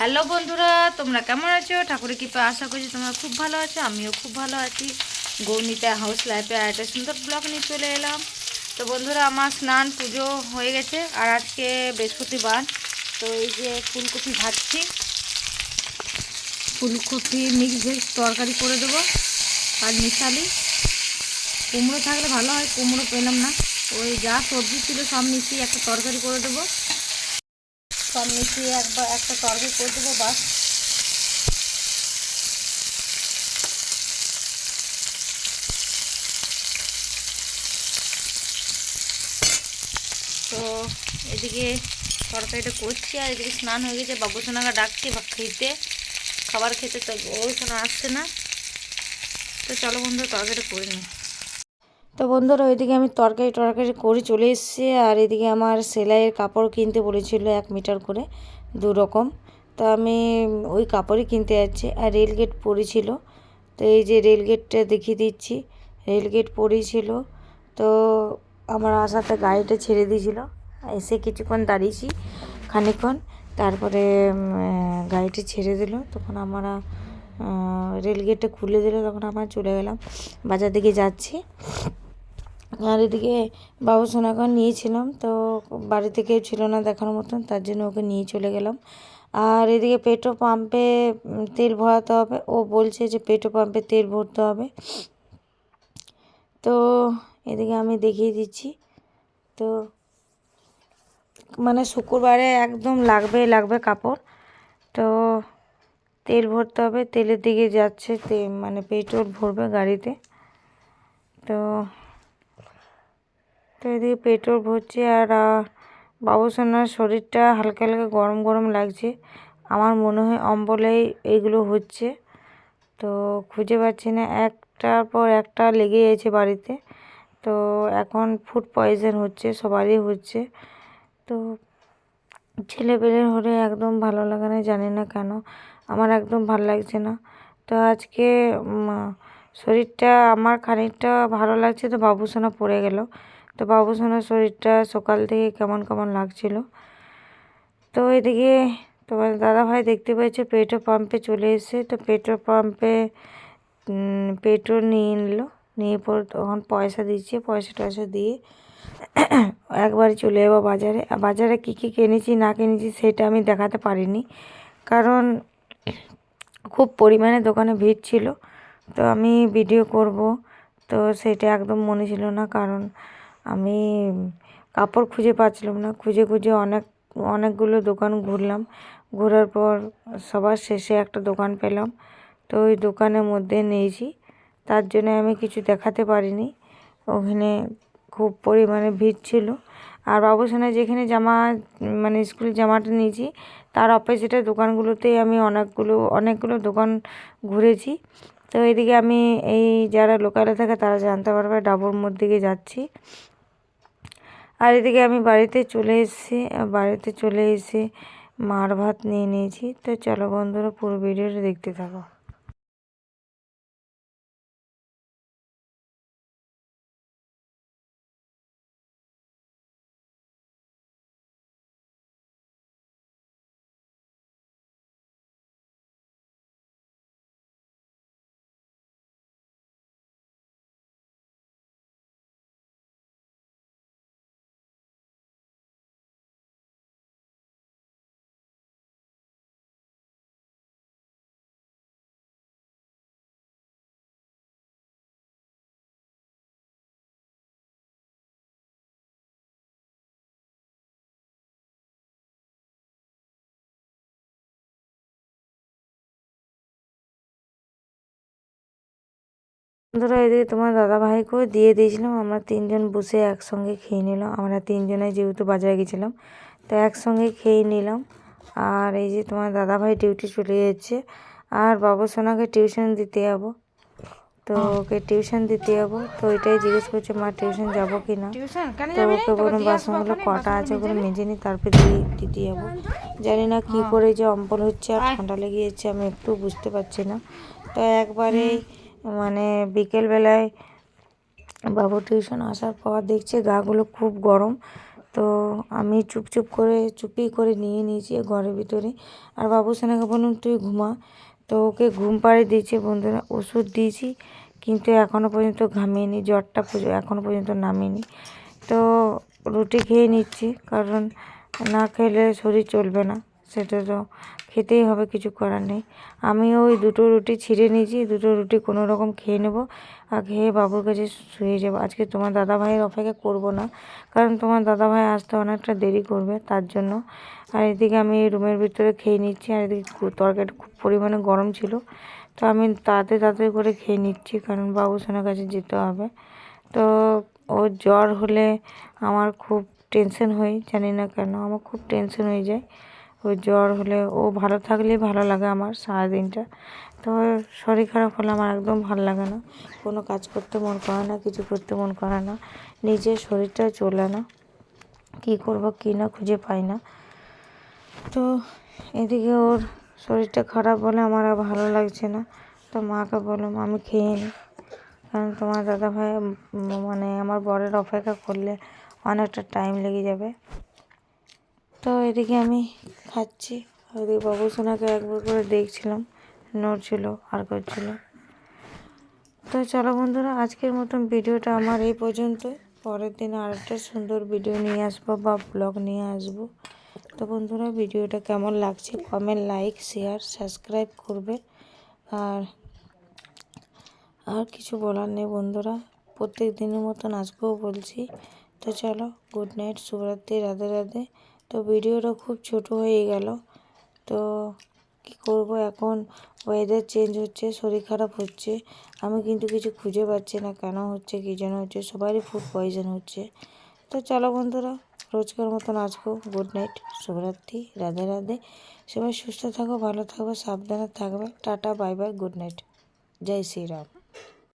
Hello বন্ধুরা, তোমরা কেমন আছো? ঠাকুরের কৃপায় আশা করছি তোমরা খুব ভালো আছো। আমিও খুব ভালো আছি। গৌনিতা হাউস লাইফে আর একটা সুন্দর ব্লগ নিয়ে চলে এলাম। তো বন্ধুরা, আমার স্নান পুজো হয়ে গেছে আর আজকে বৃহস্পতিবার। তো এই যে ফুলকপি ভাজছি, ফুলকপি মিক্স ভেজ তরকারি করে দেবো আর মিশালি। কুমড়ো থাকলে ভালো হয়, কুমড়ো পেলাম না। ওই যা সবজি ছিল সব মিশিয়ে একটা তরকারি করে দেবো, সব মিশিয়ে একবার একটা তরকারি করে দেবো বাস। তো এদিকে তরকারিটা করছি আর এদিকে স্নান হয়ে গেছে। বাবু সোনাকে ডাকছি বা খেতে, খাবার খেতে, তো ওই সোনা আসছে না। তো চলো বন্ধু তরকারিটা করে নিই। তো বন্ধুরা, ওইদিকে আমি তরকারি করে চলে এসেছি। আর এদিকে আমার সেলাইয়ের কাপড় কিনতে বলেছিল 1 মিটার করে 2 রকম। তো আমি ওই কাপড়ই কিনতে যাচ্ছি। আর রেলগেট পরেছিল, তো এই যে রেলগেটটা দেখিয়ে দিচ্ছি। রেলগেট পরেছিল, তো আমার আসাতে গাড়িটা ছেড়ে দিয়েছিল। এসে কিছুক্ষণ দাঁড়িয়েছি, খানিকক্ষণ, তারপরে গাড়িটি ছেড়ে দিল। তখন আমরা রেলগেটটা খুলে দিল, তখন আমরা চলে গেলাম, বাজার দিকে যাচ্ছি। আর এদিকে বাবু সোনাকে নিয়েছিলাম, তো বাড়িতে কেউ ছিল না দেখার মতন, তার জন্য ওকে নিয়ে চলে গেলাম। আর এদিকে পেট্রোল পাম্পে তেল ভরাতে হবে। ও বলছে যে পেট্রোল পাম্পে তেল ভরতে হবে। তো এদিকে আমি দেখিয়ে দিচ্ছি। তো মানে শুক্রবারে একদম লাগবে কাপড়। তো তেল ভরতে হবে, তেলের দিকে যাচ্ছে, মানে পেট্রোল ভরবে গাড়িতে। তো তো এদিকে পেট্রোল ভরছে। আর বাবু সোনার শরীরটা হালকা হালকা গরম গরম লাগছে। আমার মনে হয় অম্বলেই এইগুলো হচ্ছে। তো খুঁজে পাচ্ছি না, একটার পর একটা লেগে আছে বাড়িতে। তো এখন ফুড পয়জন হচ্ছে, সবারই হচ্ছে। তো ছেলেপেলের হলে একদম ভালো লাগে না, জানি না কেন আমার একদম ভালো লাগছে না। তো আজকে শরীরটা আমার খানিকটা ভালো লাগছে, তো বাবু সোনা পড়ে গেল। তো বাবু সোনার শরীরটা সকাল থেকে কেমন কেমন লাগছিল। তো এদিকে তোমার দাদাভাই দেখতে পেয়েছে পেট্রোল পাম্পে চলে এসেছে। তো পেট্রোল পাম্পে পেট্রোল নিয়ে নিল, নিয়ে পর তখন পয়সা দিচ্ছে, পয়সা টয়সা দিয়ে একবারে চলে যাবো বাজারে। আর বাজারে কী কী কিনেছি না কিনেছি সেটা আমি দেখাতে পারিনি, কারণ খুব পরিমাণে দোকানে ভিড় ছিল। তো আমি ভিডিও করব, তো সেটা একদম মনে ছিল না, কারণ আমি কাপড় খুঁজে পাচ্ছিলাম না। খুঁজে অনেকগুলো দোকান ঘুরলাম, ঘোরার পর সবার শেষে একটা দোকান পেলাম। তো ওই দোকানের মধ্যে নিয়েছি, তার জন্য আমি কিছু দেখাতে পারিনি। ওখানে খুব পরিমাণে ভিড় ছিল। আর বাবুসোনা যেখানে জামা, মানে স্কুলের জামাটা নিয়েছি, তার অপোজিটের দোকানগুলোতেই আমি অনেকগুলো দোকান ঘুরেছি। তো এদিকে আমি, এই যারা লোকালে থাকে তারা জানতে পারবে, ডাবুর মধ্যে দিকে যাচ্ছি। আর এদিকে আমি বাড়িতে চলে এসে মার ভাত নিয়ে নিয়েছি। তো চলো বন্ধুরা, পুরো ভিডিওটা দেখতে থাকো। বন্ধুরা, এদিকে তোমার দাদাভাইকেও দিয়ে দিয়েছিলাম। আমরা 3জন বসে একসঙ্গে খেয়ে নিলাম। আমরা 3জনে যেহেতু বাজারে গেছিলাম, তো একসঙ্গে খেয়ে নিলাম। আর এই যে তোমার দাদাভাই ডিউটি চলে যাচ্ছে, আর বাবু সোনাকে টিউশন দিতে যাবো। তো ওকে টিউশন দিতে যাবো, তো এটাই জিজ্ঞেস করছে, মা টিউশন যাবো কি না। তো ওকে বলুন বাসনগুলো কটা আছে ওগুলো মেজে নিই, তারপরে দিতে যাবো। জানি না কী করে যে অম্বল হচ্ছে আর ঠান্ডা লেগে যাচ্ছে, আমি একটু বুঝতে পারছি না। তো একবারেই মানে বিকেলবেলায় বাবু টিউশন আসার পর দেখছে গাগুলো খুব গরম। তো আমি চুপি করে নিয়ে নিয়েছি ঘরের ভিতরে। আর বাবুসোনাকে বললাম তুই ঘুমা, তো ওকে ঘুম পাড়িয়ে দিয়েছি বন্ধুরা, ওষুধ দিয়েছি, কিন্তু এখনও পর্যন্ত ঘামিয়েনি, জ্বরটা এখনও পর্যন্ত নামেনি। তো রুটি খেয়ে নিচ্ছি, কারণ না খেলে শরীর চলবে না, সেটা তো খেতেই হবে, কিছু করার নেই। আমি ওই 2টো রুটি ছিঁড়ে নিয়েছি, 2টো রুটি কোনো রকম খেয়ে নেবো, আর খেয়ে বাবুর কাছে শুয়ে যাবো। আজকে তোমার দাদাভাইয়ের অপেক্ষা করব না, কারণ তোমার দাদাভাই আসতে অনেকটা দেরি করবে, তার জন্য। আর এদিকে আমি রুমের ভিতরে খেয়ে নিচ্ছি, আর এদিকে তরকারিটা খুব পরিমাণে গরম ছিল, তো আমি তাড়াতাড়ি করে খেয়ে নিচ্ছি, কারণ বাবুসোনার কাছে যেতে হবে। তো ওর জ্বর হলে আমার খুব টেনশন হয়, জানি না কেন আমার খুব টেনশন হয়ে যায়। ওর জ্বর হলে, ও ভালো থাকলেই ভালো লাগে আমার সারাদিনটা। তো শরীর খারাপ হলে আমার একদম ভালো লাগে না, কোনো কাজ করতে মন করে না, কিছু করতে মন করে না, নিজের শরীরটা চলে না, কী করব কী না খুঁজে পাই না। তো এদিকে ওর শরীরটা খারাপ বলে আমার আর ভালো লাগছে না। তো মাকে বললাম আমি খেয়ে নিই, কারণ তোমার দাদাভাই মানে আমার বরের অপেক্ষা করলে অনেকটা টাইম লেগে যাবে। তো এদিকে আমি খাচ্ছি, ওদিকে বাবুসোনাকে একবার করে দেখছিলাম, নড়ছিল আর করছিল। তো চলো বন্ধুরা, আজকের মতন ভিডিওটা আমার এই পর্যন্তই। পরের দিন আরেকটা সুন্দর ভিডিও নিয়ে আসবো বা ব্লগ নিয়ে আসবো। তো বন্ধুরা, ভিডিওটা কেমন লাগছে কমেন্ট, লাইক, শেয়ার, সাবস্ক্রাইব করবে। আর কিছু বলার নেই বন্ধুরা, প্রত্যেক দিনের মতন আজকেও বলছি। তো চলো, গুড নাইট, শুভরাত্রি, রাধে রাধে। তো ভিডিওটা খুব ছোট হয়ে গেল, তো কি করব, এখন ওয়েদার চেঞ্জ হচ্ছে, শরীর খারাপ হচ্ছে, আমি কিন্তু কিছু খুঁজে পাচ্ছি না কেন হচ্ছে, কী যেন হচ্ছে, সবারই ফুড পয়জন হচ্ছে। তো চলো বন্ধুরা, রোজকার মতন আজকেও গুড নাইট, শুভরাত্রি, রাধে রাধে। সবাই সুস্থ থাকো, ভালো থাকবে, সাবধানে থাকবে। Tata, bye bye, good night, জয় শ্রীরাম।